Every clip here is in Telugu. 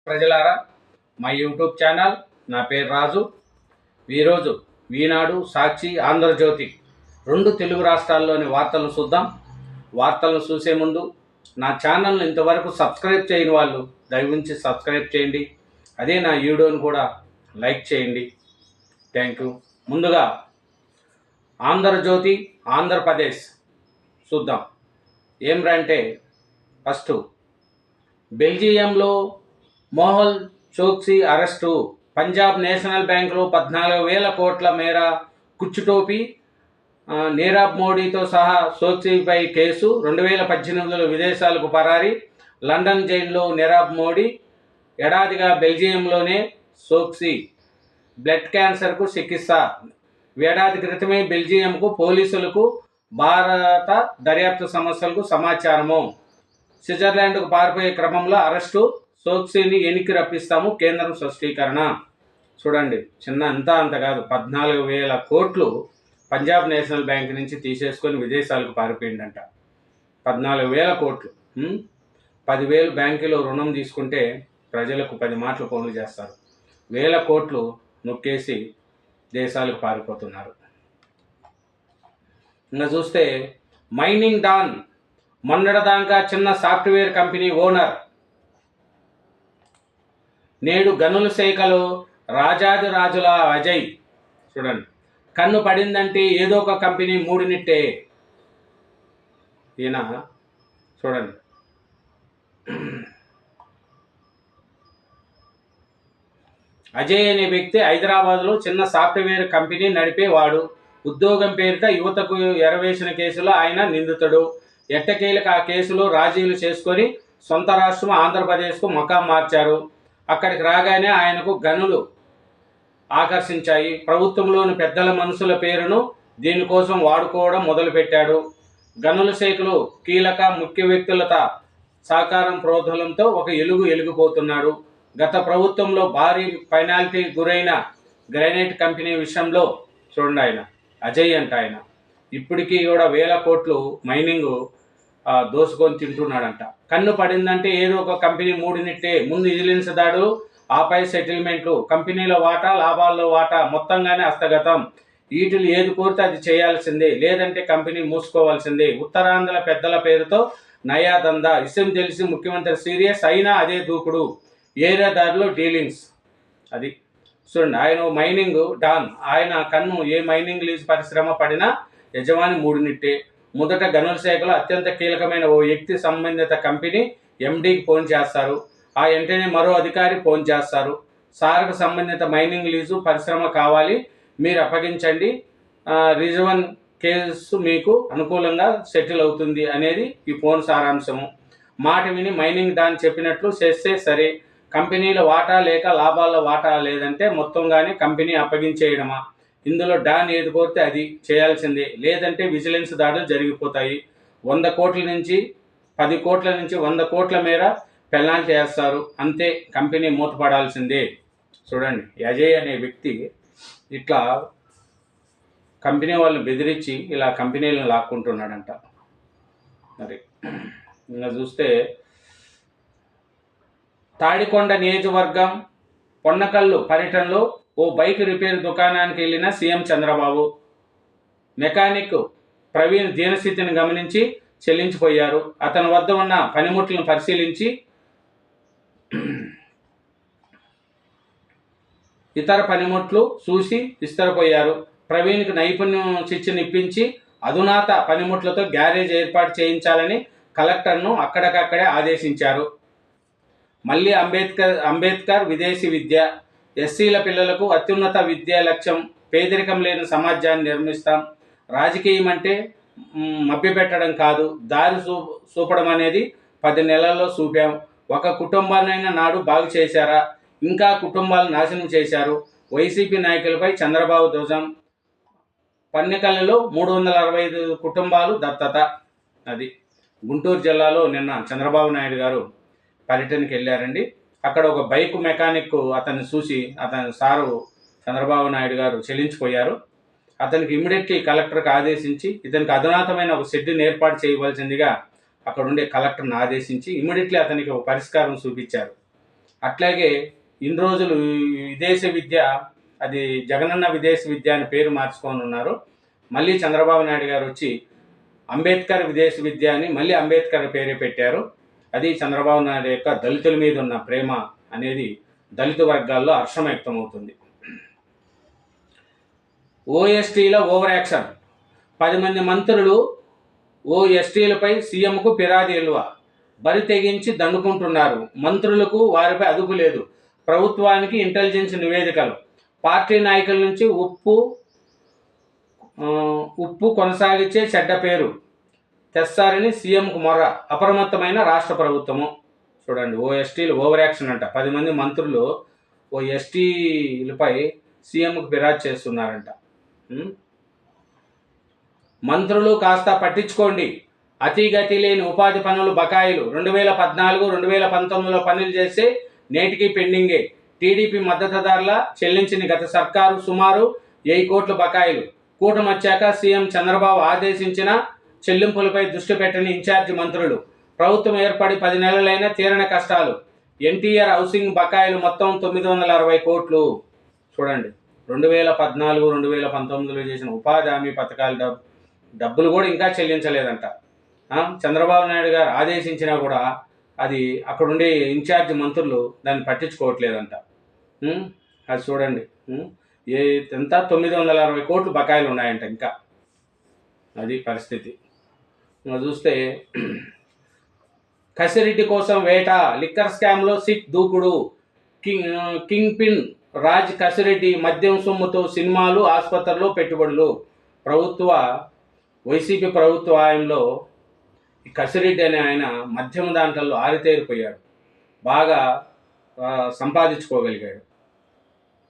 ప్రజలారా, మా యూట్యూబ్ ఛానల్, నా పేరు రాజు. ఈరోజు ఈనాడు, సాక్షి, ఆంధ్రజ్యోతి రెండు తెలుగు రాష్ట్రాల్లోని వార్తలను చూద్దాం. వార్తలను చూసే ముందు నా ఛానల్ని ఇంతవరకు సబ్స్క్రైబ్ చేయని వాళ్ళు దయవుంచి సబ్స్క్రైబ్ చేయండి. అదే నా వీడియోని కూడా లైక్ చేయండి. Thank you. ముందుగా ఆంధ్రజ్యోతి ఆంధ్రప్రదేశ్ చూద్దాం. ఏమిటంటే ఫస్ట్ బెల్జియంలో మోహల్ చోక్సీ అరెస్టు. పంజాబ్ నేషనల్ బ్యాంకులో 14,000 కోట్ల మేర కుచ్చుటోపి. నీరవ్ మోడీతో సహా చోక్సీపై కేసు. 2018లో విదేశాలకు పరారీ. లండన్ జైల్లో నీరవ్ మోడీ. ఏడాదిగా బెల్జియంలోనే చోక్సీ బ్లడ్ క్యాన్సర్కు చికిత్స. ఏడాది క్రితమే బెల్జియంకు పోలీసులకు భారత దర్యాప్తు సంస్థలకు సమాచారము. స్విట్జర్లాండ్కు పారిపోయే క్రమంలో అరెస్టు. చోక్సీని ఎనికి రప్పిస్తాము, కేంద్రం స్పష్టీకరణ. చూడండి, చిన్న అంత కాదు, 14,000 కోట్లు పంజాబ్ నేషనల్ బ్యాంక్ నుంచి తీసేసుకొని విదేశాలకు పారిపోయిందంట. 14,000 కోట్లు. 10,000 బ్యాంకులో రుణం తీసుకుంటే ప్రజలకు 10 మాటలు పనులు చేస్తారు. 1,000 కోట్లు నొక్కేసి దేశాలకు పారిపోతున్నారు. ఇంకా చూస్తే మైనింగ్ డాన్. మొన్నటిదాకా చిన్న సాఫ్ట్వేర్ కంపెనీ ఓనర్ నేడు గనుల శాఖలో రాజాది రాజుల అజయ్. చూడండి, కన్ను పడిందంటే ఏదో ఒక కంపెనీ మూడినిట్టే. ఈయన చూడండి, అజయ్ అనే వ్యక్తి హైదరాబాద్లో చిన్న సాఫ్ట్వేర్ కంపెనీ నడిపేవాడు. ఉద్యోగం పేరిట యువతకు ఎరవేసిన కేసులో ఆయన నిందితుడు. ఎట్టకేలకు ఆ కేసులో రాజీలు చేసుకొని సొంత రాష్ట్రం ఆంధ్రప్రదేశ్కు మకాం మార్చారు. అక్కడికి రాగానే ఆయనకు గనులు ఆకర్షించాయి. ప్రభుత్వంలోని పెద్దల మనుషుల పేరును దీనికోసం వాడుకోవడం మొదలుపెట్టాడు. గనుల శాఖలో కీలక ముఖ్య వ్యక్తులత సహకారం ప్రోద్బలంతో ఒక ఎలుగుపోతున్నాడు. గత ప్రభుత్వంలో భారీ పెనాల్టీ గురైన గ్రానైట్ కంపెనీ విషయంలో చూడండి, ఆయన అజయ్ అంట. ఆయన ఇప్పటికీ కూడా 1,000 కోట్లు మైనింగ్ దోసుకొని తింటున్నాడంట. కన్ను పడిందంటే ఏదో ఒక కంపెనీ మూడినిట్టే. ముందు విజిలెన్స్ దాడులు, ఆపై సెటిల్మెంట్లు, కంపెనీల వాటా, లాభాల్లో వాటా, మొత్తంగానే హస్తగతం. వీటిని ఏది కోరితే అది చేయాల్సిందే, లేదంటే కంపెనీ మూసుకోవాల్సిందే. ఉత్తరాంధ్ర పెద్దల పేరుతో నయా దందా. విషయం తెలిసి ముఖ్యమంత్రి సీరియస్ అయినా అదే దూకుడు. ఏరియాదారులు డీలింగ్స్. అది చూడండి, ఆయన మైనింగ్ డాన్. ఆయన కన్ను ఏ మైనింగ్ లీజ్ పరిశ్రమ పడినా యజమాని మూడినిట్టే. మొదట గనుల శాఖలో అత్యంత కీలకమైన ఓ వ్యక్తి సంబంధిత కంపెనీ ఎండీకి ఫోన్ చేస్తారు. ఆ వెంటనే మరో అధికారి ఫోన్ చేస్తారు. సార్కు సంబంధిత మైనింగ్ లీజు పరిశ్రమ కావాలి, మీరు అప్పగించండి, రిజవన్ కేసు మీకు అనుకూలంగా సెటిల్ అవుతుంది అనేది ఈ ఫోన్ సారాంశము. మాట విని మైనింగ్ డాన్ చెప్పినట్లు చేస్తే సరే. కంపెనీల వాటా లేక లాభాల వాటా లేదంటే మొత్తంగానే కంపెనీ అప్పగించేయడమా? ఇందులో డాన్ ఏది కోరితే అది చేయాల్సిందే, లేదంటే విజిలెన్స్ దాడులు జరిగిపోతాయి. 100 కోట్ల నుంచి 10 కోట్ల నుంచి 100 కోట్ల మేర పెనాల్టీ చేస్తారు. అంతే, కంపెనీ మూతపడాల్సిందే. చూడండి, అజయ్ అనే వ్యక్తి ఇట్లా కంపెనీ వాళ్ళని బెదిరించి ఇలా కంపెనీలను లాక్కుంటున్నాడంట. మరి ఇంకా చూస్తే తాడికొండ నియోజకవర్గం పొన్నకల్లు పర్యటనలో ఓ బైక్ రిపేర్ దుకాణానికి వెళ్ళిన సీఎం చంద్రబాబు. మెకానిక్ ప్రవీణ్ దీనస్థితిని గమనించి చెల్లించిపోయారు. అతని వద్ద ఉన్న పనిముట్లను పరిశీలించి ఇతర పనిముట్లు చూసి విస్తరపోయారు. ప్రవీణ్కి నైపుణ్యం శిక్షణ ఇప్పించి అధునాత పనిముట్లతో గ్యారేజ్ ఏర్పాటు చేయించాలని కలెక్టర్ను అక్కడికక్కడే ఆదేశించారు. మళ్ళీ అంబేద్కర్ విదేశీ విద్య. ఎస్సీల పిల్లలకు అత్యున్నత విద్యా లక్ష్యం. పేదరికం లేని సమాజాన్ని నిర్మిస్తాం. రాజకీయం అంటే మభ్యపెట్టడం కాదు, దారి చూపడం అనేది 10 నెలల్లో చూపాం. ఒక కుటుంబాన్నైనా నాడు బాగు చేశారా? ఇంకా కుటుంబాలు నాశనం చేశారు. వైసీపీ నాయకులపై చంద్రబాబు ధ్వజం. పన్నెకల్లులో 365 కుటుంబాలు దత్తత. అది గుంటూరు జిల్లాలో నిన్న చంద్రబాబు నాయుడు గారు పర్యటనకి వెళ్ళారండి. అక్కడ ఒక బైక్ మెకానిక్ అతన్ని చూసి అతని సారు చంద్రబాబు నాయుడు గారు చెల్లించిపోయారు. అతనికి ఇమ్మీడియట్లీ కలెక్టర్కి ఆదేశించి ఇతనికి అధునాతమైన ఒక షెడ్ని ఏర్పాటు చేయవలసిందిగా అక్కడ ఉండే కలెక్టర్ని ఆదేశించి ఇమ్మీడియట్లీ అతనికి ఒక పరిష్కారం చూపించారు. అట్లాగే ఇన్ని రోజులు విదేశీ విద్య, అది జగనన్న విదేశీ విద్య అని పేరు మార్చుకొని ఉన్నారు. మళ్ళీ చంద్రబాబు నాయుడు గారు వచ్చి అంబేద్కర్ విదేశీ విద్య అని మళ్ళీ అంబేద్కర్ పేరే పెట్టారు. అది చంద్రబాబు నాయుడు యొక్క దళితుల మీద ఉన్న ప్రేమ అనేది దళిత వర్గాల్లో హర్షం వ్యక్తమవుతుంది. ఓఎస్టీల ఓవర్ యాక్షన్. 10 మంది మంత్రులు ఓఎస్టీలపై సీఎంకు ఫిర్యాదు ఎల్లువ. బరి తెగించి దండుకుంటున్నారు. మంత్రులకు వారిపై అదుపు లేదు. ప్రభుత్వానికి ఇంటెలిజెన్స్ నివేదికలు. పార్టీ నాయకుల నుంచి ఉప్పు కొనసాగించే చెడ్డ పేరు తెస్తారని సీఎంకు మొర్ర. అప్రమత్తమైన రాష్ట్ర ప్రభుత్వము. చూడండి, ఓఎస్టీలు ఓవర్ యాక్షన్ అంట. 10 మంది మంత్రులు ఓఎస్టీలపై సీఎంకు ఫిర్యాదు చేస్తున్నారంట. మంత్రులు కాస్త పట్టించుకోండి. అతిగతి లేని ఉపాధి పనులు బకాయిలు. 2014, 2019లో పనులు చేసి నేటికి పెండింగే. టీడీపీ మద్దతుదారుల చెల్లించిన గత సర్కారు సుమారు 1000 కోట్ల బకాయిలు. కూటమి వచ్చాక సీఎం చంద్రబాబు ఆదేశించిన చెల్లింపులపై దృష్టి పెట్టని ఇన్ఛార్జి మంత్రులు. ప్రభుత్వం ఏర్పడి 10 నెలలైనా తీరని కష్టాలు. ఎన్టీఆర్ హౌసింగ్ బకాయిలు మొత్తం 960 కోట్లు. చూడండి, 2014, 2019లో చేసిన ఉపాధి హామీ పథకాల డబ్బులు కూడా ఇంకా చెల్లించలేదంట. చంద్రబాబు నాయుడు గారు ఆదేశించినా కూడా అది అక్కడుండే ఇన్ఛార్జ్ మంత్రులు దాన్ని పట్టించుకోవట్లేదంట. అది చూడండి, ఎంత 960 కోట్లు బకాయిలు ఉన్నాయంట ఇంకా. అది పరిస్థితి. చూస్తే కసిరెడ్డి కోసం వేట. లిక్కర్ స్కామ్లో సిట్ దూకుడు. కింగ్ పిన్ రాజ్ కసిరెడ్డి మద్యం సొమ్ముతో సినిమాలు, ఆసుపత్రుల్లో పెట్టుబడులు. వైసీపీ ప్రభుత్వ హయాంలో ఈ కసిరెడ్డి అనే ఆయన మద్యం దాంట్లో ఆరితేరిపోయాడు. బాగా సంపాదించుకోగలిగాడు.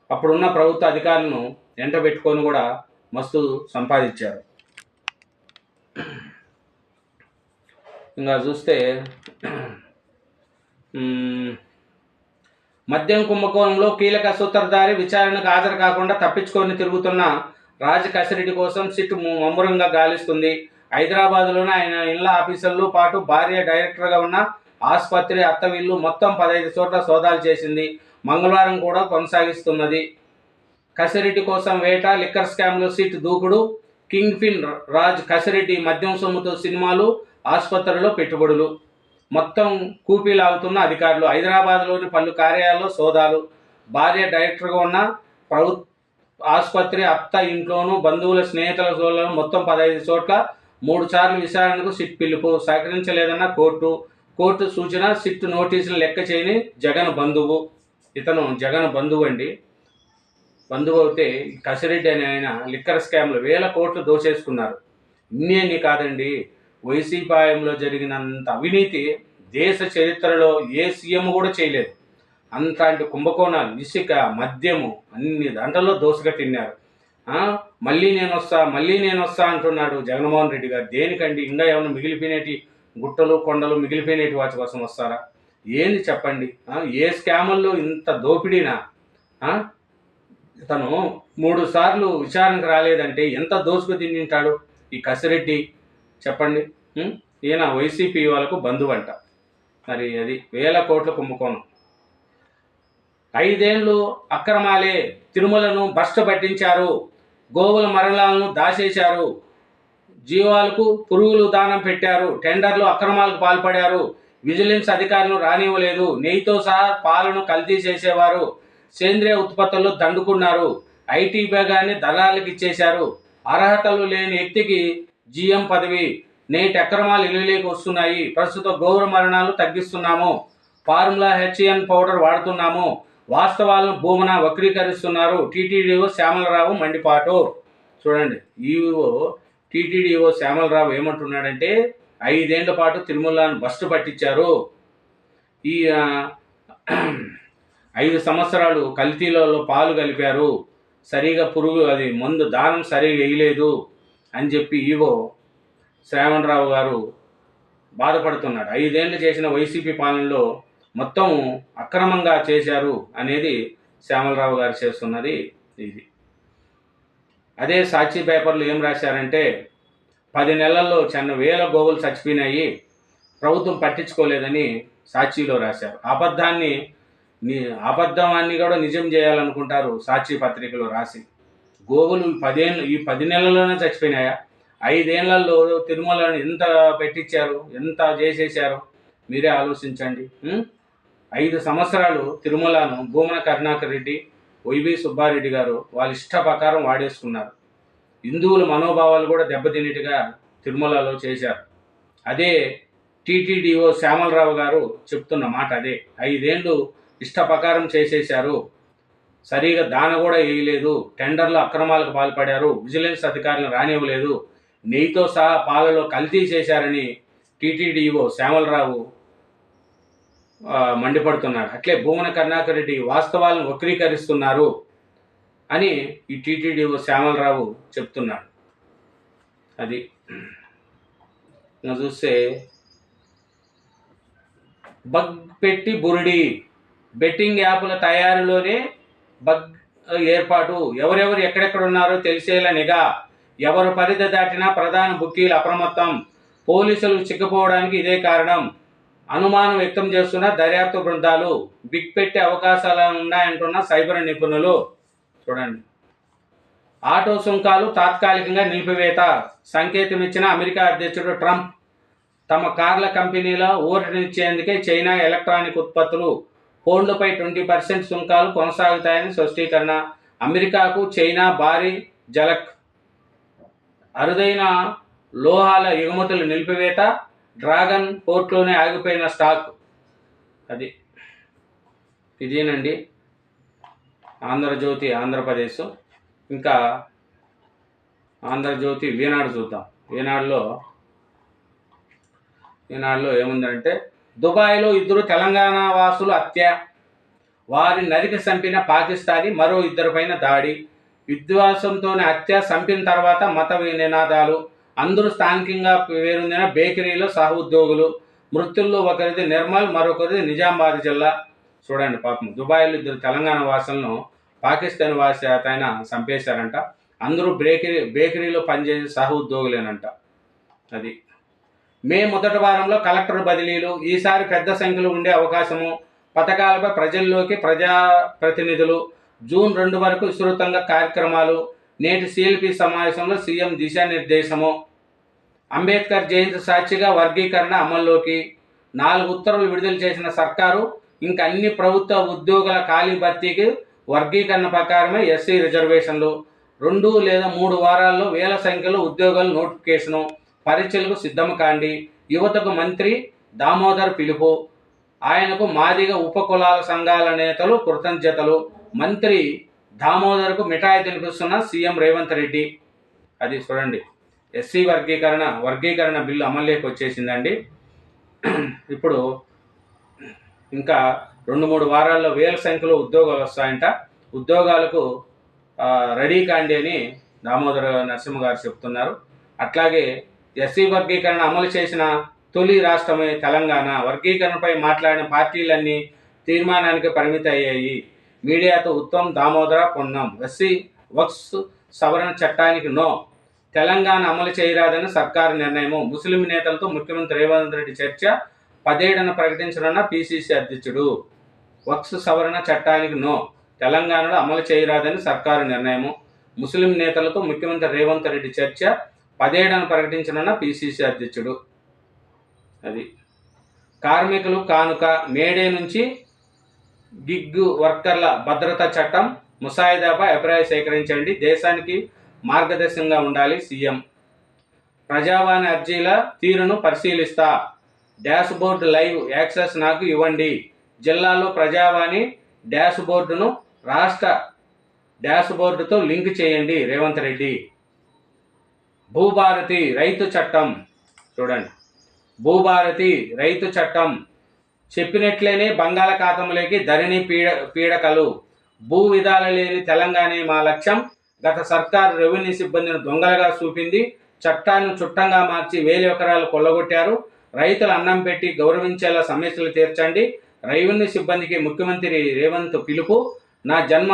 అప్పుడున్న ప్రభుత్వ అధికారులను ఎంట పెట్టుకొని కూడా మస్తు సంపాదించారు. ఇంకా చూస్తే మద్యం కుంభకోణంలో కీలక సూత్రధారి విచారణకు హాజరు కాకుండా తప్పించుకొని తిరుగుతున్న రాజ్ కసిరెడ్డి కోసం సిట్ ముమ్మరంగా గాలిస్తుంది. హైదరాబాద్లోని ఆయన ఇళ్ల ఆఫీసర్లు పాటు భార్య డైరెక్టర్గా ఉన్న ఆసుపత్రి, అత్తవిల్లు మొత్తం 15 చోట్ల సోదాలు చేసింది. మంగళవారం కూడా కొనసాగిస్తున్నది. కసిరెడ్డి కోసం వేట. లిక్కర్ స్కామ్లో సిట్ దూకుడు. కింగ్ పిన్ రాజ్ కసిరెడ్డి మద్యం సొమ్ముతో సినిమాలు, ఆసుపత్రుల్లో పెట్టుబడులు. మొత్తం కూపీలాగుతున్న అధికారులు. హైదరాబాద్లోని పలు కార్యాలయాల్లో సోదాలు. భార్య డైరెక్టర్గా ఉన్న ఆసుపత్రి, అత్త ఇంట్లోనూ, బంధువుల స్నేహితుల సోదాలను మొత్తం 15 చోట్ల 3 సార్లు విచారణకు సిట్ పిలుపు. సహకరించలేదన్న కోర్టు సూచన. సిట్ నోటీసులు లెక్క చేయని జగన్ బంధువు. ఇతను జగన్ బంధువు అండి. బంధువు అయితే కసిరెడ్డి అని ఆయన లిక్కర్ స్కామ్లో 1000 కోట్లు దోచేసుకున్నారు. ఇన్ని కాదండి, వైసీపీ హయాంలో జరిగినంత అవినీతి దేశ చరిత్రలో ఏ సీఎం కూడా చేయలేదు. అంతటి కుంభకోణాలు, ఇసుక, మద్యము అన్ని దాంట్లో దోసుగా తిన్నారు. మళ్ళీ నేను వస్తా అంటున్నాడు జగన్మోహన్ రెడ్డి గారు. దేనికండి? ఇంకా ఏమైనా మిగిలిపోయినటి గుట్టలు కొండలు మిగిలిపోయినటి వాటి కోసం వస్తారా? ఏంది చెప్పండి? ఏ స్కాముల్లో ఇంత దోపిడీనా? తను 3 సార్లు విచారణకు రాలేదంటే ఎంత దోసుకు తింటాడు ఈ కసిరెడ్డి చెప్పండి. ఈయన వైసీపీ వాళ్ళకు బంధువంట. మరి అది 1000 కోట్ల కుంభకోణం. 5 ఏళ్ళు అక్రమాలే. తిరుమలను భ్రష్టు పట్టించారు. గోవుల మరణాలను దాచేశారు. జీవాలకు పురుగులు దానం పెట్టారు. టెండర్లు అక్రమాలకు పాల్పడారు. విజిలెన్స్ అధికారులను రానివ్వలేదు. నెయ్యితో సహా పాలను కల్తీ చేసేవారు. సేంద్రియ ఉత్పత్తుల్లో దండుకున్నారు. ఐటీ విభాగాన్ని దళాలకు ఇచ్చేశారు. అర్హతలు లేని వ్యక్తికి జీఎం పదవి. నేటి అక్రమాలు ఇల్లులోకి వస్తున్నాయి. ప్రస్తుత గోవుల మరణాలు తగ్గిస్తున్నాము. ఫార్ములా హెచ్ఎన్ పౌడర్ వాడుతున్నాము. వాస్తవాలను భూమన వక్రీకరిస్తున్నారు. టీటీడీఓ శ్యామలరావు మండిపాటు. చూడండి, టీటీడీఓ శ్యామలరావు ఏమంటున్నాడంటే 5 ఏళ్ల పాటు తిరుమలను భ్రష్టు పట్టించారు. ఈ 5 సంవత్సరాలు కల్తీలలో పాలు కలిపారు. సరిగా మందు దానం సరిగా వేయలేదు అని చెప్పి ఈవో శ్రావణరావు గారు బాధపడుతున్నాడు. 5 ఏళ్ళు చేసిన వైసీపీ పాలనలో మొత్తం అక్రమంగా చేశారు అనేది శ్యామలరావు గారు చేస్తున్నది ఇది. అదే సాక్షి పేపర్లు ఏం రాశారంటే 10 నెలల్లో 1000 గోవులు చచ్చిపోయినాయి, ప్రభుత్వం పట్టించుకోలేదని సాక్షిలో రాశారు. అబద్ధాన్ని అబద్ధమాన్ని కూడా నిజం చేయాలనుకుంటారు సాక్షి పత్రికలో రాసి. గోవులు ఈ 10 నెలల్లోనే చచ్చిపోయినాయా? 5 ఏళ్లలో తిరుమలను ఎంత పెట్టించారు, ఎంత చేసేసారు, మీరే ఆలోచించండి. 5 సంవత్సరాలు తిరుమలను భూమన కరుణాకర్ రెడ్డి, వైవి సుబ్బారెడ్డి గారు వాళ్ళ ఇష్ట ప్రకారం వాడేసుకున్నారు. హిందువుల మనోభావాలు కూడా దెబ్బతినేట్టుగా తిరుమలలో చేశారు. అదే టీటీడీఓ శ్యామలరావు గారు చెప్తున్న మాట అదే. 5 ఏళ్ళు ఇష్ట ప్రకారం చేసేశారు, సరిగా దాన కూడా వేయలేదు, టెండర్లు అక్రమాలకు పాల్పడారు, విజిలెన్స్ అధికారులను రానివ్వలేదు, నెయ్యితో సహా పాలలో కల్తీ చేశారని టీటీడీఓ శ్యామలరావు మండిపడుతున్నాడు. అట్లే భూమన కరుణాకర్ రెడ్డి వాస్తవాలను వక్రీకరిస్తున్నారు అని ఈ టీటీడీఓ శ్యామలరావు చెప్తున్నాడు. అది చూస్తే బగ్ పెట్టి బురిడి, బెట్టింగ్ యాప్ల తయారీలోనే బగ్ ఏర్పాటు, ఎవరెవరు ఎక్కడెక్కడ ఉన్నారో తెలిసేలా నిఘా, ఎవరు పరిధి దాటినా ప్రధాన బుక్కీలు అప్రమత్తం, పోలీసులు చిక్కిపోవడానికి ఇదే కారణం, అనుమానం వ్యక్తం చేస్తున్న దర్యాప్తు బృందాలు, బిగ్ పెట్టే అవకాశాలు ఉన్నాయంటున్న సైబర్ నిపుణులు. చూడండి, ఆటో సుంకాలు తాత్కాలికంగా నిలిపివేత, సంకేతం ఇచ్చిన అమెరికా అధ్యక్షుడు ట్రంప్. తమ కార్ల కంపెనీల ఊరటనిచ్చేందుకే చైనా ఎలక్ట్రానిక్ ఉత్పత్తులు, ఫోన్లపై 20% సుంకాలు కొనసాగుతాయని స్పష్టీకరణ. అమెరికాకు చైనా భారీ జలక్, అరుదైన లోహాల ఎగుమతులు నిలిపివేత, డ్రాగన్ పోర్ట్లోనే ఆగిపోయిన స్టాక్. అది ఇదేనండి ఆంధ్రజ్యోతి ఆంధ్రప్రదేశ్. ఇంకా ఆంధ్రజ్యోతి ఈనాడు చూద్దాం. ఈనాడులో ఏముందంటే, దుబాయ్లో 2 తెలంగాణ వాసులు హత్య, వారిని నరికి చంపిన పాకిస్తానీ, మరో 2 పైన దాడి, విద్వేషంతోనే హత్య, చంపిన తర్వాత మత నినాదాలు, అందరూ స్థానికంగా పేరొందిన బేకరీలో సహ ఉద్యోగులు, మృతుల్లో ఒకరిది నిర్మల్, మరొకరిది నిజామాబాద్ జిల్లా. చూడండి, పాపం దుబాయ్లో 2 తెలంగాణ వాసులను పాకిస్తాన్ వాసి ఆయన చంపేశారంట. అందరూ బేకరీలో పనిచేసే సహ ఉద్యోగులేనంట. అది మే మొదటి వారంలో కలెక్టర్ బదిలీలు, ఈసారి పెద్ద సంఖ్యలో ఉండే అవకాశము, పథకాలపై ప్రజల్లోకి ప్రజాప్రతినిధులు, జూన్ 2 వరకు విస్తృతంగా కార్యక్రమాలు, నేటి సిఎల్పి సమావేశంలో సీఎం దిశానిర్దేశము, అంబేద్కర్ జయంతి సాక్షిగా వర్గీకరణ అమల్లోకి, 4 ఉత్తర్వులు విడుదల చేసిన సర్కారు, ఇంకా అన్ని ప్రభుత్వ ఉద్యోగుల ఖాళీ భర్తీకి వర్గీకరణ ప్రకారమే ఎస్సీ రిజర్వేషన్లు, 2 లేదా 3 వారాల్లో వేల సంఖ్యలో ఉద్యోగాల నోటిఫికేషను, పరీక్షలకు సిద్ధం కాండి, యువతకు మంత్రి దామోదర్ పిలుపు, ఆయనకు మాదిగ ఉపకులాల సంఘాల నేతలు కృతజ్ఞతలు, మంత్రి దామోదర్కు మిఠాయి తినిపిస్తున్న సీఎం రేవంత్ రెడ్డి. అది చూడండి, ఎస్సీ వర్గీకరణ బిల్లు అమల్లోకి వచ్చేసిందండి. ఇప్పుడు ఇంకా 2-3 వారాల్లో వేల సంఖ్యలో ఉద్యోగాలు వస్తాయంట. ఉద్యోగాలకు రెడీ కాండి అని దామోదర నరసింహ గారు చెప్తున్నారు. అట్లాగే ఎస్సీ వర్గీకరణ అమలు చేసిన తొలి రాష్ట్రమే తెలంగాణ. వర్గీకరణపై మాట్లాడిన పార్టీలన్నీ తీర్మానానికి పరిమితి అయ్యాయి. మీడియాతో ఉత్తమ్, దామోదర, పొన్నం. ఎస్సీ వక్ఫ్ సవరణ చట్టానికి నో, తెలంగాణ అమలు చేయరాదని సర్కారు నిర్ణయము. ముస్లిం నేతలతో ముఖ్యమంత్రి రేవంత్ రెడ్డి చర్చ, 17న ప్రకటించనున్న పిసిసి అధ్యక్షుడు. వక్ఫ్ సవరణ చట్టానికి నో, తెలంగాణలో అమలు చేయరాదని సర్కారు నిర్ణయము. ముస్లిం నేతలతో ముఖ్యమంత్రి రేవంత్ రెడ్డి చర్చ, 17న ప్రకటించనున్న పిసిసి అధ్యక్షుడు. అది కార్మికులు కానుక, మేడే నుంచి గిగ్ వర్కర్ల భద్రతా చట్టం ముసాయిదాపై అభిప్రాయం సేకరించండి, దేశానికి మార్గదర్శకంగా ఉండాలి సీఎం. ప్రజావాణి అర్జీల తీరును పరిశీలిస్తా, డాష్ బోర్డు లైవ్ యాక్సెస్ నాకు ఇవ్వండి. జిల్లాలో ప్రజావాణి డాష్ బోర్డును రాష్ట్ర డాష్ బోర్డుతో లింక్ చేయండి రేవంత్ రెడ్డి. భూభారతి రైతు చట్టం. చూడండి, భూభారతి రైతు చట్టం చెప్పినట్లేనే బంగాళాఖాతంలోకి ధరణి పీడకలు. భూ విధాలు లేని తెలంగాణ మా లక్ష్యం. గత సర్కారు రెవెన్యూ సిబ్బందిని దొంగలుగా చూపింది, చట్టాన్ని చుట్టంగా మార్చి 1000 ఎకరాలు కొల్లగొట్టారు. రైతులు అన్నం పెట్టి గౌరవించేలా సమస్యలు తీర్చండి. రెవెన్యూ సిబ్బందికి ముఖ్యమంత్రి రేవంత్ పిలుపు. నా జన్మ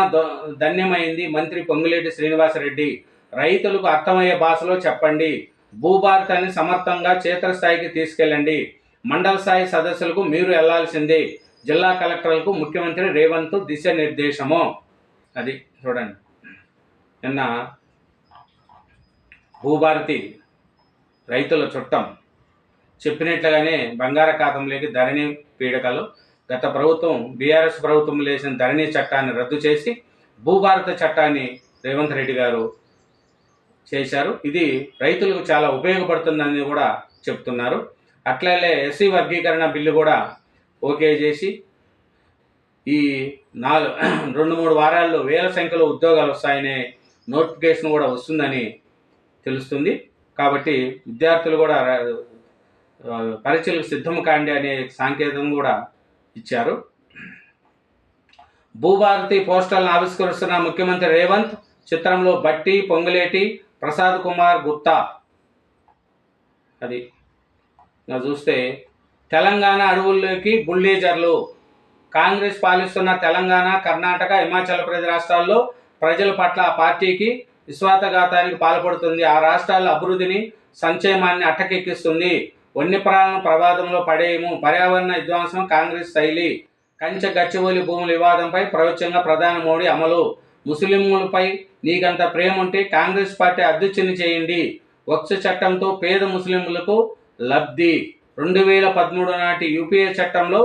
ధన్యమైంది మంత్రి పొంగులేటి శ్రీనివాసరెడ్డి. రైతులకు అర్థమయ్యే భాషలో చెప్పండి. భూభారతాన్ని సమర్థంగా క్షేత్రస్థాయికి తీసుకెళ్ళండి. మండల స్థాయి సదస్సులకు మీరు వెళ్లాల్సిందే. జిల్లా కలెక్టర్లకు ముఖ్యమంత్రి రేవంత్ దిశానిర్దేశము. అది చూడండి. నిన్న భూభారతి రైతుల చుట్టం చెప్పినట్లుగానే బంగాళాఖాతంలోకి ధరణి పీడకలు గత ప్రభుత్వం బీఆర్ఎస్ ప్రభుత్వం లేచిన ధరణి చట్టాన్ని రద్దు చేసి భూభారత చట్టాన్ని రేవంత్ రెడ్డి గారు చేశారు. ఇది రైతులకు చాలా ఉపయోగపడుతుందని కూడా చెప్తున్నారు. అట్లనే ఎస్సీ వర్గీకరణ బిల్లు కూడా ఓకే చేసి ఈ 2-3 వారాల్లో వేల సంఖ్యలో ఉద్యోగాలు వస్తాయనే నోటిఫికేషన్ కూడా వస్తుందని తెలుస్తుంది. కాబట్టి విద్యార్థులు కూడా పరీక్షలకు సిద్ధం కాండి అనే సంకేతం కూడా ఇచ్చారు. భూభారతి పోస్టర్లను ఆవిష్కరిస్తున్న ముఖ్యమంత్రి రేవంత్. చిత్రంలో బట్టి, పొంగులేటి, ప్రసాద్ కుమార్ గుప్తా. అది చూస్తే తెలంగాణ అడవుల్లోకి బుల్డేజర్లు. కాంగ్రెస్ పాలిస్తున్న తెలంగాణ, కర్ణాటక, హిమాచల్ ప్రదేశ్ రాష్ట్రాల్లో ప్రజల పట్ల ఆ పార్టీకి విశ్వాసఘాతానికి పాల్పడుతుంది. ఆ రాష్ట్రాల అభివృద్ధిని, సంక్షేమాన్ని అట్టకెక్కిస్తుంది. వన్యప్రాణులను ప్రమాదంలో పడేయము. పర్యావరణ విధ్వంసం కాంగ్రెస్ శైలి. కంచె గచ్చిబౌలి భూముల వివాదంపై పరోక్షంగా ప్రధాని మోడీ అమలు. ముస్లింలపై నీకంత ప్రేమ ఉంటే కాంగ్రెస్ పార్టీ అధ్యక్షుని చేయండి. వక్ఫ్ చట్టంతో పేద ముస్లింలకు లబ్ధి. 2013 నాటి యూపీఏ చట్టంలో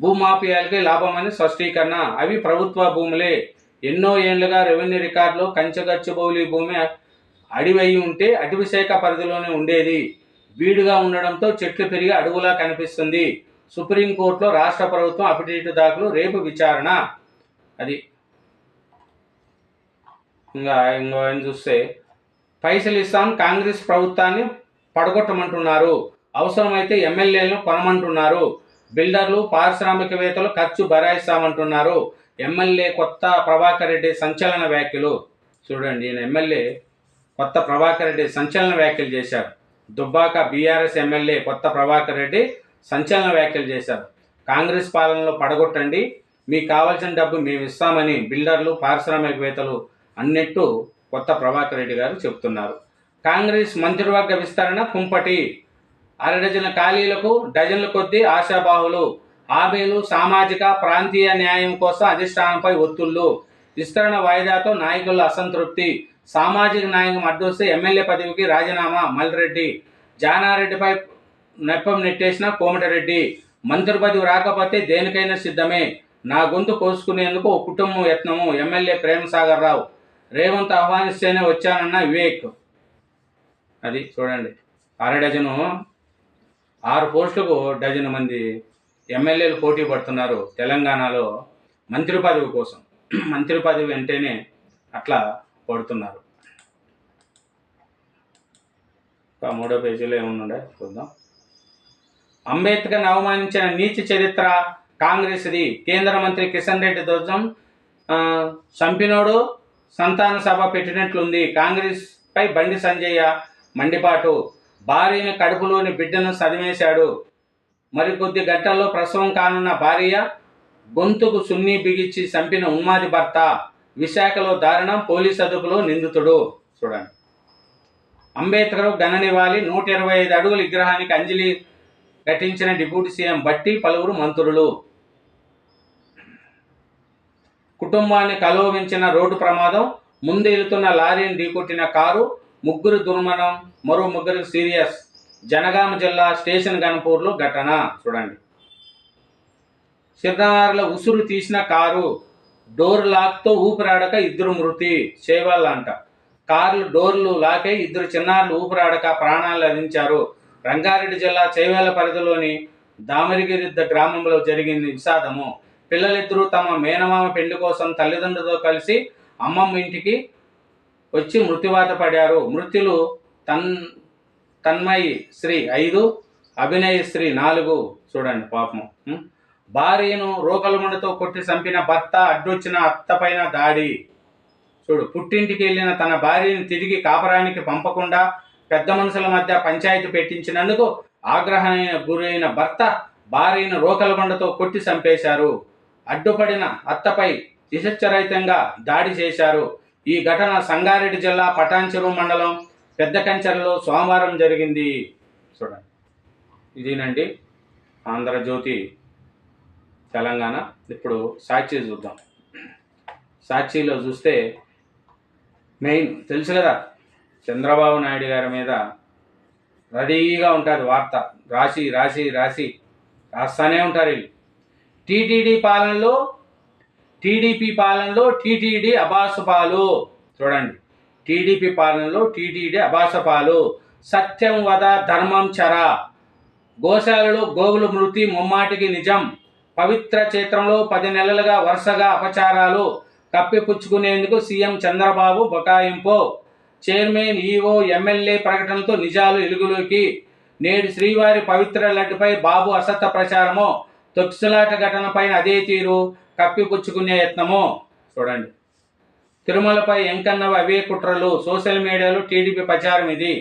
భూమాఫియాలకే లాభమని స్పష్టీకరణ. అవి ప్రభుత్వ భూములే. ఎన్నో ఏళ్లుగా రెవెన్యూ రికార్డులో కంచగచ్చిబౌలి భూమి అడివై ఉంటే అటవీ శాఖ పరిధిలోనే ఉండేది. బీడుగా ఉండడంతో చెట్లు పెరిగి అడవులా కనిపిస్తుంది. సుప్రీంకోర్టులో రాష్ట్ర ప్రభుత్వం అఫిడవిట్ దాఖలు, రేపు విచారణ. అది ఇంకా చూస్తే పైసలు ఇస్తాం, కాంగ్రెస్ ప్రభుత్వాన్ని పడగొట్టమంటున్నారు. అవసరమైతే ఎమ్మెల్యేలను కొనమంటున్నారు. బిల్డర్లు, పారిశ్రామికవేత్తలు ఖర్చు భరాయిస్తామంటున్నారు. ఎమ్మెల్యే కొత్త ప్రభాకర్ రెడ్డి సంచలన వ్యాఖ్యలు. చూడండి, ఈయన ఎమ్మెల్యే కొత్త ప్రభాకర్ రెడ్డి సంచలన వ్యాఖ్యలు చేశారు. దుబ్బాక బీఆర్ఎస్ ఎమ్మెల్యే కొత్త ప్రభాకర్ రెడ్డి సంచలన వ్యాఖ్యలు చేశారు. కాంగ్రెస్ పాలనలో పడగొట్టండి, మీకు కావాల్సిన డబ్బు మేము ఇస్తామని బిల్డర్లు, పారిశ్రామికవేత్తలు అన్నట్టు కొత్త ప్రభాకర్ రెడ్డి గారు చెబుతున్నారు. కాంగ్రెస్ మంత్రివర్గ విస్తరణ కుంపటి. 6 డజన్ల ఖాళీలకు డజన్ల కొద్దీ ఆశాబాహులు. హామీలు, సామాజిక, ప్రాంతీయ న్యాయం కోసం అధిష్టానంపై ఒత్తిళ్లు. విస్తరణ వాయిదాతో నాయకుల అసంతృప్తి. సామాజిక న్యాయం అడ్డొస్తే ఎమ్మెల్యే పదవికి రాజీనామా. మల్రెడ్డి. జానారెడ్డిపై నెప్పం నెట్టేసిన కోమటిరెడ్డి. మంత్రి పదవి రాకపోతే దేనికైనా సిద్ధమే. నా గొంతు కోసుకునేందుకు ఓ కుటుంబం యత్నము. ఎమ్మెల్యే ప్రేమసాగర్ రావు. రేవంత్ ఆహ్వానిస్తేనే వచ్చానన్న వివేక్. అది చూడండి, 6 డజను 6 పోస్టులకు డజన్ మంది ఎమ్మెల్యేలు పోటీ పడుతున్నారు తెలంగాణలో మంత్రి పదవి కోసం. మంత్రి పదవి అంటేనే అట్లా పడుతున్నారు. మూడో పేజీలో ఏముండే చూద్దాం. అంబేద్కర్ని అవమానించిన నీచ చరిత్ర కాంగ్రెస్ది. కేంద్ర మంత్రి కిషన్ రెడ్డి ధ్వజం చంపినోడు సంతాన సభ పెట్టినట్లుంది. కాంగ్రెస్ పై బండి సంజయ్య మండిపాటు. భార్యని కడుపులోని బిడ్డను సదిమేశాడు. మరికొద్ది గంటల్లో ప్రసవం కానున్న భార్య గొంతుకు సున్ని బిగించి చంపిన ఉన్మాది భర్త. విశాఖలో దారుణం, పోలీసు అదుపులో నిందితుడు. చూడండి, అంబేద్కర్ ఘన నివాళి. 125 అడుగుల విగ్రహానికి అంజలి ఘటించిన డిప్యూటీ సీఎం భట్టి, పలువురు మంత్రులు. కుటుంబాన్ని కలవరించిన రోడ్డు ప్రమాదం. ముందు వెళుతున్న లారీని ఢీకొట్టిన కారు. 3 దుర్మరణం, మరో 3 సీరియస్. జనగామ జిల్లా స్టేషన్ గన్పూర్లో ఘటన. చూడండి, సిర్నార్ల ఉసురు తీసిన కారు. డోర్ లాక్తో ఊపిరాడక 2 మృతి. చేవాళ్ళంట. కార్లు డోర్లు లాకే 2 చిన్నారులు ఊపిరాడక ప్రాణాలు అందించారు. రంగారెడ్డి జిల్లా చేవేళ్ల పరిధిలోని దామరిగిరిద్ద గ్రామంలో జరిగింది విషాదము. పిల్లలిద్దరూ తమ మేనమామ పెళ్లి కోసం తల్లిదండ్రులతో కలిసి అమ్మమ్మ ఇంటికి వచ్చి మృత్యువాత పడారు. మృతులు తన్మయి శ్రీ 5, అభినయ్ శ్రీ 4. చూడండి పాపం. భార్యను రోకలమండతో కొట్టి చంపిన భర్త. అడ్డొచ్చిన అత్తపైన దాడి. చూడు, పుట్టింటికి వెళ్ళిన తన భార్యను తిరిగి కాపరానికి పంపకుండా పెద్ద మనుషుల మధ్య పంచాయతీ పెట్టించినందుకు ఆగ్రహానికి గురైన భర్త భార్యను రోకలబండతో కొట్టి చంపేశారు. అడ్డుపడిన అత్తపై విచక్షరహితంగా దాడి చేశారు. ఈ ఘటన సంగారెడ్డి జిల్లా పటాన్చెరు మండలం పెద్దకంచెరలో సోమవారం జరిగింది. చూడండి, ఇదేనండి ఆంధ్రజ్యోతి తెలంగాణ. ఇప్పుడు సాక్షి చూద్దాం. సాక్షిలో చూస్తే మెయిన్ తెలుసు కదా, చంద్రబాబు నాయుడు గారి మీద రెడీగా ఉంటుంది వార్త. రాసి రాసి రాసి రాస్తానే ఉంటారు వీళ్ళు. టీడీపీ పాలనలో టీటీడీ అబాసుపాలు. చూడండి, టీడీపీ పాలనలో టీటీడీ అబాసపాలు. సత్యం వద ధర్మం చర. గోశాలలో గోవుల మృతి ముమ్మాటికి నిజం. పవిత్ర క్షేత్రంలో 10 నెలలుగా వరుసగా అపచారాలు. కప్పిపుచ్చుకునేందుకు సీఎం చంద్రబాబు బకాయింపు. చైర్మన్, ఈఓ, ఎమ్మెల్యే ప్రకటనలతో నిజాలు వెలుగులోకి. నేడు శ్రీవారి పవిత్ర లడ్డుపై బాబు అసత్య ప్రచారము. తొక్కిసలాట ఘటనపైన అదే తీరు, కప్పిపుచ్చుకునే యత్నము. చూడండి, తిరుమలపై ఎంకన్నవి అవే కుట్రలు. సోషల్ మీడియాలో టీడీపీ ప్రచారం ఇది.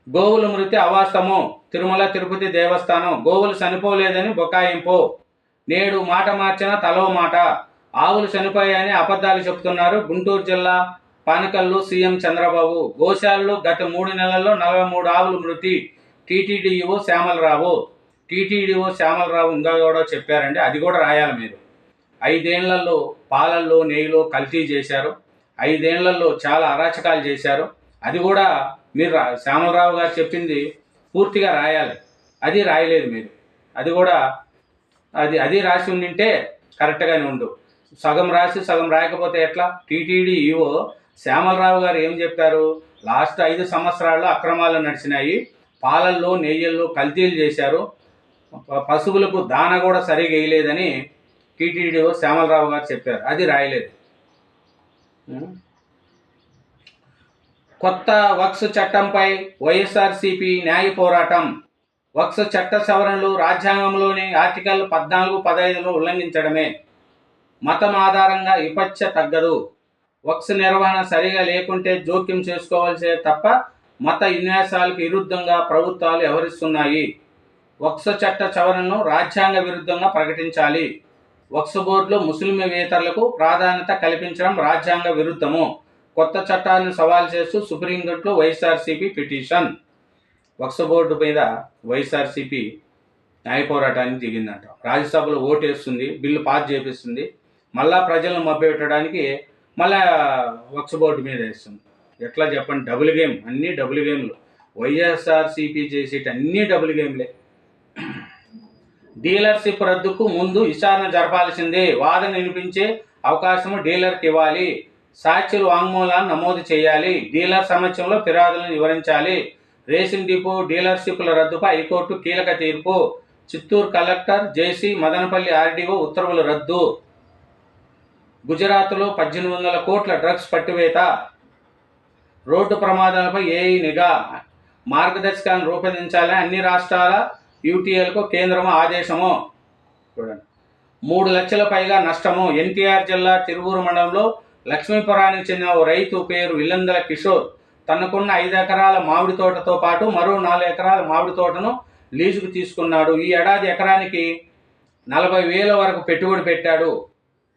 గోవుల మృతి అవాస్తవము. తిరుమల తిరుపతి దేవస్థానం గోవులు చనిపోలేదని బొకాయింపు. నేడు మాట మార్చిన తలో మాట. ఆవులు చనిపోయాయని అబద్ధాలు చెబుతున్నారు. గుంటూరు జిల్లా పానకల్లు సీఎం చంద్రబాబు. గోశాలలో గత 3 నెలల్లో 43 ఆవులు మృతి. టీటీడీఓ శ్యామలరావు ఇంకా కూడా చెప్పారండి, అది కూడా రాయాలి మీరు. 5 ఏళ్లలో పాలల్లో నెయ్యిలో కల్తీ చేశారు. 5 ఏళ్లలో చాలా అరాచకాలు చేశారు. అది కూడా మీరు శ్యామలరావు గారు చెప్పింది పూర్తిగా రాయాలి. అది రాయలేదు మీరు. అది కూడా అది రాసి ఉండింటే కరెక్ట్గానే ఉండు. సగం రాసి సగం రాయకపోతే ఎట్లా? టీటీడీ ఈఓ శ్యామలరావు గారు ఏం చెప్పారు? లాస్ట్ 5 సంవత్సరాల్లో అక్రమాలు నడిచినాయి. పాలల్లో నెయ్యిల్లో కల్తీలు చేశారు. పశువులకు దాన కూడా సరిగా వేయలేదని టీటీడీఓ శ్యామలరావు గారు చెప్పారు. అది రాయలేదు. కొత్త వక్స్ చట్టంపై వైఎస్ఆర్సీపీ న్యాయ పోరాటం. వక్స్ చట్ట సవరణలు రాజ్యాంగంలోని ఆర్టికల్ 14, 15ను ఉల్లంఘించడమే. మతం ఆధారంగా విపచ్చ తగ్గదు. వక్స్ నిర్వహణ సరిగా లేకుంటే జోక్యం చేసుకోవాల్సే తప్ప మత విన్యాసాలకు విరుద్ధంగా ప్రభుత్వాలు వ్యవహరిస్తున్నాయి. వక్స్ చట్ట సవరణను రాజ్యాంగ విరుద్ధంగా ప్రకటించాలి. వక్స్ బోర్డులో ముస్లిమేతరులకు ప్రాధాన్యత కల్పించడం రాజ్యాంగ విరుద్ధము. కొత్త చట్టాలను సవాల్ చేస్తూ సుప్రీంకోర్టులో వైఎస్ఆర్సీపీ పిటిషన్. వక్స్ బోర్డు మీద వైఎస్ఆర్సీపీ న్యాయ పోరాటానికి దిగిందంట. రాజ్యసభలో ఓటేస్తుంది, బిల్లు పాస్ చేపిస్తుంది, మళ్ళా ప్రజలను మభ్యపెట్టడానికి మళ్ళా వక్స్ బోర్డు మీద వేస్తుంది. ఎట్లా చెప్పండి? డబుల్ గేమ్, అన్నీ డబుల్ గేమ్లు. వైఎస్ఆర్సీపీ చేసేటి అన్నీ డబుల్ గేమ్లే. డీలర్షిప్ రద్దుకు ముందు విచారణ జరపాల్సిందే. వాదన వినిపించే అవకాశము డీలర్కి ఇవ్వాలి. సాక్షులు వాంగ్మూలాన్ని నమోదు చేయాలి. డీలర్ సమక్షంలో ఫిర్యాదులను వివరించాలి. రేసింగ్ డిపో డీలర్షిప్ల రద్దుపై హైకోర్టు కీలక తీర్పు. చిత్తూరు కలెక్టర్ జేసీ మదనపల్లి ఆర్డీఓ ఉత్తర్వులు రద్దు. గుజరాత్లో 1800 కోట్ల డ్రగ్స్ పట్టివేత. రోడ్డు ప్రమాదాలపై ఏఐ నిఘా. మార్గదర్శకాలను రూపొందించాలని అన్ని రాష్ట్రాల యూటీఎల్కు కేంద్రము ఆదేశము. చూడండి, 3 లక్షల పైగా నష్టము. ఎన్టీఆర్ జిల్లా తిరువూరు మండలంలో లక్ష్మీపురానికి చెందిన ఓ రైతు పేరు ఇల్లందల కిషోర్ తనకున్న 5 ఎకరాల మామిడి తోటతో పాటు మరో 4 ఎకరాల మామిడి తోటను లీజుకు తీసుకున్నాడు. ఈ ఏడాది ఎకరానికి 40,000 వరకు పెట్టుబడి పెట్టాడు.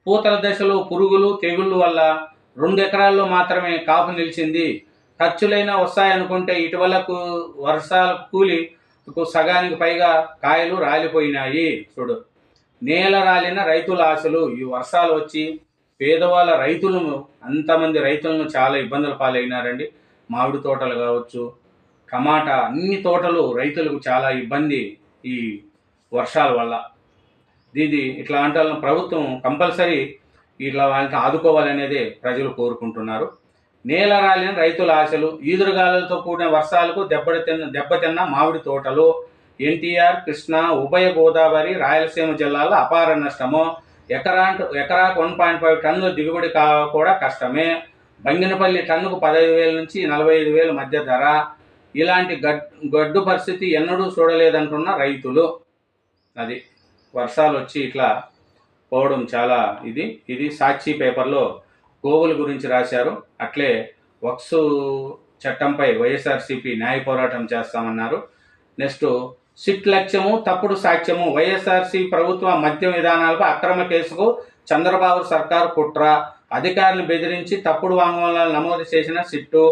పూతల దశలో పురుగులు తెగుళ్ళు వల్ల 2 ఎకరాల్లో మాత్రమే కాపు నిలిచింది. ఖర్చులైనా వస్తాయనుకుంటే ఇటీవల వర్షాల కూలికు సగానికి పైగా కాయలు రాలిపోయినాయి. చూడు, నేల రాలిన రైతుల ఆశలు. ఈ వర్షాలు వచ్చి పేదవాళ్ళ రైతులను, అంతమంది రైతులను చాలా ఇబ్బందులు పాలైనారండి. మామిడి తోటలు కావచ్చు, టమాటా, అన్ని తోటలు రైతులకు చాలా ఇబ్బంది ఈ వర్షాల వల్ల. ఇట్లాంటి వాళ్ళని ప్రభుత్వం కంపల్సరీ ఇట్లా వాళ్ళని ఆదుకోవాలనేదే ప్రజలు కోరుకుంటున్నారు. నేల రాలిన రైతుల ఆశలు. ఈదురుగాలులతో కూడిన వర్షాలకు దెబ్బతిన్న మామిడి తోటలు. ఎన్టీఆర్, కృష్ణా, ఉభయ గోదావరి, రాయలసీమ జిల్లాల్లో అపార నష్టము. ఎకరాకు 1.5 టన్నుల దిగుబడి కూడా కష్టమే. బంగినపల్లి టన్నుకు 15,000 నుంచి 45,000 మధ్య ధర. ఇలాంటి గడ్డు పరిస్థితి ఎన్నడూ చూడలేదంటున్న రైతులు. అది వర్షాలు వచ్చి ఇట్లా పోవడం చాలా ఇది సాక్షి పేపర్లో గోవుల గురించి రాశారు. అట్లే వక్స్ చట్టంపై వైఎస్ఆర్సీపీ న్యాయ పోరాటం చేస్తామన్నారు. నెక్స్ట్, సిట్ లక్ష్యము తప్పుడు సాక్ష్యము. వైఎస్ఆర్సీ ప్రభుత్వ మద్యం విధానాలపై అక్రమ కేసుకు చంద్రబాబు సర్కారు కుట్ర. అధికారులను బెదిరించి తప్పుడు వాంగ్మూలాలు నమోదు చేసిన సిట్టు.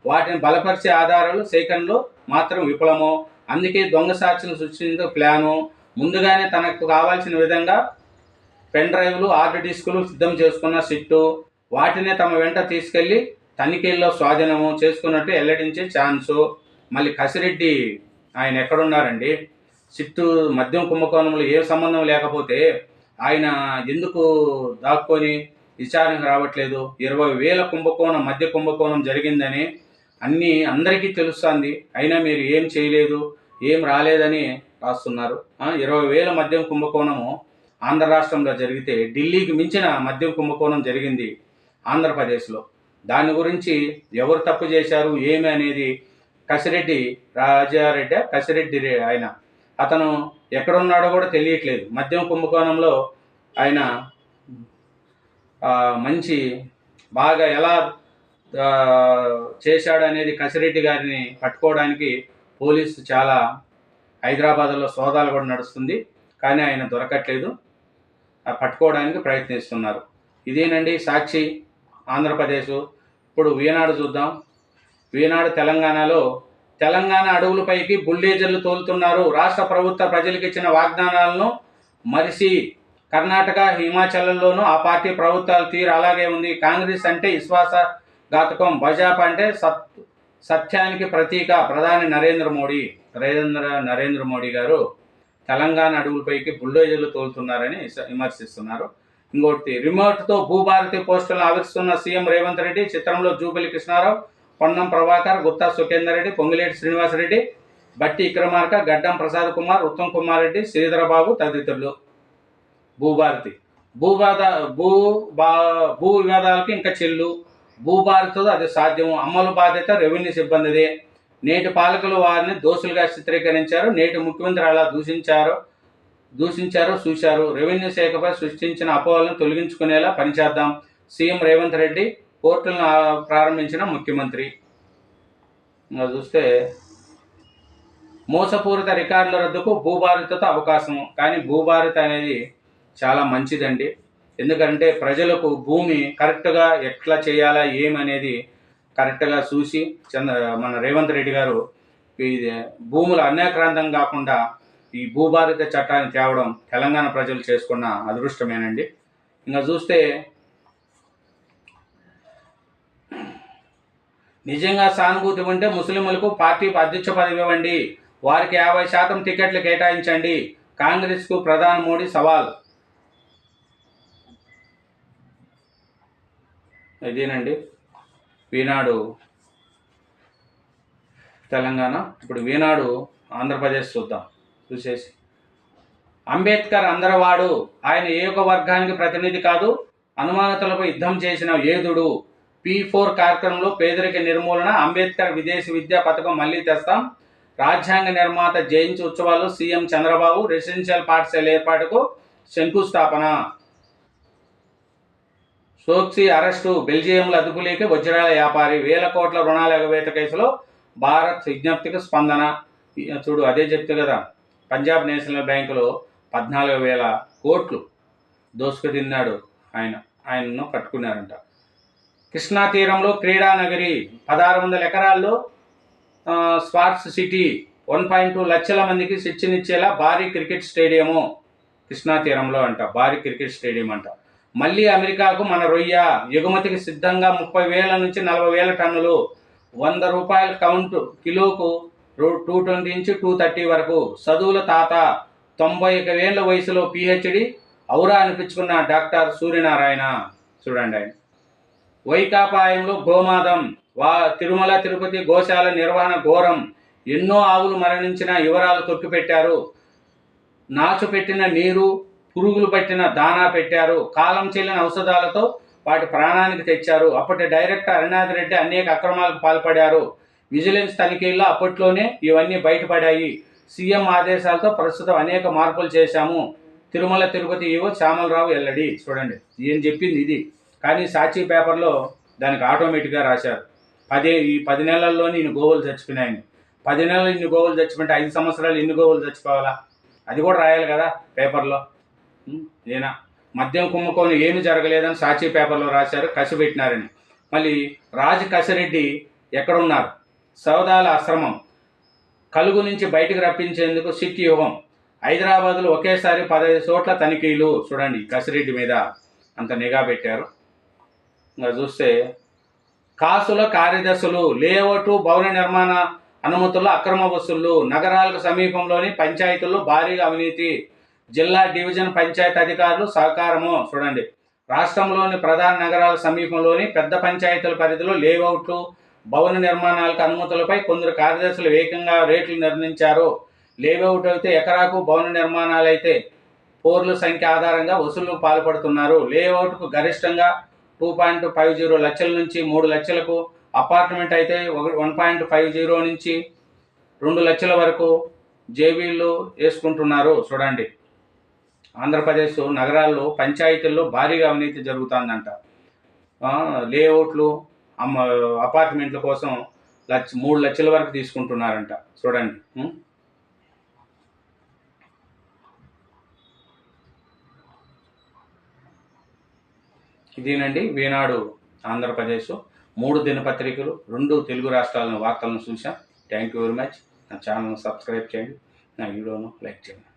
వాటిని బలపరిచే ఆధారాలు సేకరణలో మాత్రం విఫలము. అందుకే దొంగ సాక్షులను సృష్టించే ప్లాను. ముందుగానే తనకు కావాల్సిన విధంగా పెన్ డ్రైవ్లు హార్డ్ డిస్కులు సిద్ధం చేసుకున్న సిట్టు వాటినే తమ వెంట తీసుకెళ్లి తనిఖీల్లో స్వాధీనము చేసుకున్నట్టు వెల్లడించే ఛాన్సు. మళ్ళీ కసిరెడ్డి ఆయన ఎక్కడున్నారండి? సిట్టు మద్యం కుంభకోణంలో ఏ సంబంధం లేకపోతే ఆయన ఎందుకు దాక్కొని విచారణకు రావట్లేదు? 20,000 కుంభకోణం, మద్య కుంభకోణం జరిగిందని అందరికీ తెలుస్తుంది. అయినా మీరు ఏం చేయలేదు, ఏం రాలేదని రాస్తున్నారు. 20,000 మద్యం కుంభకోణము ఆంధ్ర రాష్ట్రంలో జరిగితే ఢిల్లీకి మించిన మద్యం కుంభకోణం జరిగింది ఆంధ్రప్రదేశ్లో. దాని గురించి ఎవరు తప్పు చేశారు ఏమి అనేది కసిరెడ్డి ఆయన అతను ఎక్కడున్నాడో కూడా తెలియట్లేదు. మద్యం కుంభకోణంలో ఆయన మంచి బాగా ఎలా చేశాడు అనేది కసిరెడ్డి గారిని పట్టుకోవడానికి పోలీసు చాలా హైదరాబాద్లో సోదాలు కూడా నడుస్తుంది. కానీ ఆయన దొరకట్లేదు, పట్టుకోవడానికి ప్రయత్నిస్తున్నారు. ఇదేనండి సాక్షి ఆంధ్రప్రదేశ్. ఇప్పుడు ఈనాడు చూద్దాం. ఈనాడు తెలంగాణ అడవులపైకి బుల్డేజర్లు తోలుతున్నారు. రాష్ట్ర ప్రభుత్వ ప్రజలకు ఇచ్చిన వాగ్దానాలను మరిసి కర్ణాటక, హిమాచల్లోనూ ఆ పార్టీ ప్రభుత్వాల తీరు అలాగే ఉంది. కాంగ్రెస్ అంటే విశ్వాసఘాతకం, భాజపా అంటే సత్యానికి ప్రతీక. ప్రధాని నరేంద్ర మోడీ గారు తెలంగాణ అడవులపైకి బుల్డోజర్లు తోలుతున్నారని విమర్శిస్తున్నారు. ఇంకోటి, రిమోట్తో భూభారతి పోస్టులను ఆవిస్తున్న సీఎం రేవంత్ రెడ్డి. చిత్రంలో జూబిలి కృష్ణారావు, పొన్నం ప్రభాకర్, గుత్తా సుఖేందర్ రెడ్డి, పొంగులేటి శ్రీనివాసరెడ్డి, బట్టి విక్రమార్క, గడ్డం ప్రసాద్ కుమార్, ఉత్తమ్ కుమార్ రెడ్డి, శ్రీధరబాబు తదితరులు. భూభారతి భూ వివాదాలకు ఇంకా చెల్లు. భూభారతితో అది సాధ్యము. అమలు బాధ్యత రెవెన్యూ సిబ్బందిదే. నేటి పాలకులు వారిని దోషులుగా చిత్రీకరించారు. నేటి ముఖ్యమంత్రి అలా దూషించారు చూశారు. రెవెన్యూ శాఖపై సృష్టించిన అపోహలను తొలగించుకునేలా పనిచేద్దాం. సీఎం రేవంత్ రెడ్డి. పోర్టులను ప్రారంభించిన ముఖ్యమంత్రి. ఇంకా చూస్తే మోసపూరిత రికార్డుల రద్దుకు భూభారతితో అవకాశం. కానీ భూభారతి అనేది చాలా మంచిదండి. ఎందుకంటే ప్రజలకు భూమి కరెక్ట్గా ఎట్లా చేయాలా ఏమనేది కరెక్ట్గా చూసి మన రేవంత్ రెడ్డి గారు భూముల అన్యాక్రాంతం కాకుండా ఈ భూభారతి చట్టాన్ని తేవడం తెలంగాణ ప్రజలు చేసుకున్న అదృష్టమేనండి. ఇంకా చూస్తే నిజంగా సానుభూతి ఉంటే ముస్లింలకు పార్టీ అధ్యక్ష పదవి ఇవ్వండి, వారికి 50% టికెట్లు కేటాయించండి. కాంగ్రెస్కు ప్రధాని మోడీ సవాల్. ఇదేనండి ఈనాడు తెలంగాణ. ఇప్పుడు ఈనాడు ఆంధ్రప్రదేశ్ చూద్దాం. చూసేసి, అంబేద్కర్ అందరవాడు, ఆయన ఏ ఒక వర్గానికి ప్రతినిధి కాదు, అనుమానతలపై యుద్ధం చేసిన యోధుడు. P4 కార్యక్రమంలో పేదరిక నిర్మూలన, అంబేద్కర్ విదేశీ విద్యా పథకం మళ్లీ తెస్తాం, రాజ్యాంగ నిర్మాత జయంతి ఉత్సవాలు సీఎం చంద్రబాబు, రెసిడెన్షియల్ పాఠశాల ఏర్పాటుకు శంకుస్థాపన. సోక్సీ అరెస్టు, బెల్జియంలో అదుపులేకి వజ్రాల వ్యాపారి, 1000 కోట్ల రుణాల ఎగవేత కేసులో భారత్ విజ్ఞప్తికి స్పందన. చూడు, అదే చెప్తే కదా, పంజాబ్ నేషనల్ బ్యాంకులో 14,000 కోట్లు దోసుకు తిన్నాడు ఆయనను పట్టుకున్నారంట. కృష్ణా తీరంలో క్రీడా నగరి, 1600 ఎకరాల్లో స్పార్ట్స్ సిటీ, 1.2 లక్షల మందికి శిక్షణిచ్చేలా భారీ క్రికెట్ స్టేడియము కృష్ణా తీరంలో అంట. భారీ క్రికెట్ స్టేడియం అంట. మళ్ళీ అమెరికాకు మన రొయ్య ఎగుమతికి సిద్ధంగా 30,000 నుంచి 40,000 టన్నులు, ₹100 కౌంట్, కిలోకు 220 నుంచి 230 వరకు. చదువుల తాత, 91 ఏళ్ల వయసులో PhD ఔరా అనిపించుకున్న డాక్టర్ సూర్యనారాయణ. చూడండి, ఆయన వైకాపాయంలో గోమాదం, తిరుమల తిరుపతి గోశాల నిర్వహణ ఘోరం, ఎన్నో ఆవులు మరణించిన వివరాలు తొక్కిపెట్టారు. నాచు పెట్టిన నీరు, పురుగులు పట్టిన దానా పెట్టారు. కాలం చెల్లిన ఔషధాలతో వాటి ప్రాణానికి తెచ్చారు. అప్పటి డైరెక్టర్ హరినాథ్ రెడ్డి అనేక అక్రమాలకు పాల్పడారు. విజిలెన్స్ తనిఖీల్లో అప్పట్లోనే ఇవన్నీ బయటపడాయి. సీఎం ఆదేశాలతో ప్రస్తుతం అనేక మార్పులు చేశాము. తిరుమల తిరుపతి ఈవో శ్యామలరావు వెల్లడి. చూడండి, ఏం చెప్పింది ఇది. కానీ సాక్షి పేపర్లో దానికి ఆటోమేటిక్గా రాశారు. ఈ 10 నెలల్లోనే ఇన్ని గోవులు చచ్చిపోయినాయని. 10 నెలలు ఇన్ని గోవులు చచ్చిపోతే 5 సంవత్సరాలు ఇన్ని గోవులు చచ్చిపోవాలా? అది కూడా రాయాలి కదా పేపర్లో. ఏనా మద్యం కుంభకోణం ఏమి జరగలేదని సాక్షి పేపర్లో రాశారు, కసిపెట్టినారని. మళ్ళీ కసిరెడ్డి ఎక్కడున్నారు? సౌదాల ఆశ్రమం, కలుగు నుంచి బయటకు రప్పించేందుకు సిట్ వ్యూహం. హైదరాబాద్లో ఒకేసారి 15 చోట్ల తనిఖీలు. చూడండి కసిరెడ్డి మీద అంత నిఘా పెట్టారు. ఇంకా చూస్తే కాసుల కార్యదర్శులు, లేఅవుట్ భవన నిర్మాణ అనుమతుల్లో అక్రమ వసూళ్లు, నగరాలకు సమీపంలోని పంచాయతీల్లో భారీగా అవినీతి, జిల్లా డివిజన్ పంచాయతీ అధికారులు సహకారము. చూడండి రాష్ట్రంలోని ప్రధాన నగరాల సమీపంలోని పెద్ద పంచాయతీల పరిధిలో లేఅవుట్లు భవన నిర్మాణాలకు అనుమతులపై కొందరు కార్యదర్శులు వేగంగా రేట్లు నిర్ణయించారు. లేఅవుట్ అయితే ఎకరాకు, భవన నిర్మాణాలు అయితే పోర్ల సంఖ్య ఆధారంగా వసూళ్లకు పాల్పడుతున్నారు. లేఅవుట్కు గరిష్టంగా 2.50 లక్షల నుంచి 3 లక్షలకు, అపార్ట్మెంట్ అయితే 1.50 నుంచి 2 లక్షల వరకు జేబీలు వేసుకుంటున్నారు. చూడండి ఆంధ్రప్రదేశ్ నగరాల్లో పంచాయతీల్లో భారీగా అవినీతి జరుగుతుందంట. లేఅవుట్లు అపార్ట్మెంట్ల కోసం 3 లక్షల వరకు తీసుకుంటున్నారంట. చూడండి ఇదేనండి ఈనాడు ఆంధ్రప్రదేశ్ 3 దినపత్రికలు 2 తెలుగు రాష్ట్రాల వార్తలను చూసాం. Thank you very much. నా ఛానల్ను సబ్స్క్రైబ్ చేయండి, నా వీడియోను లైక్ చేయండి.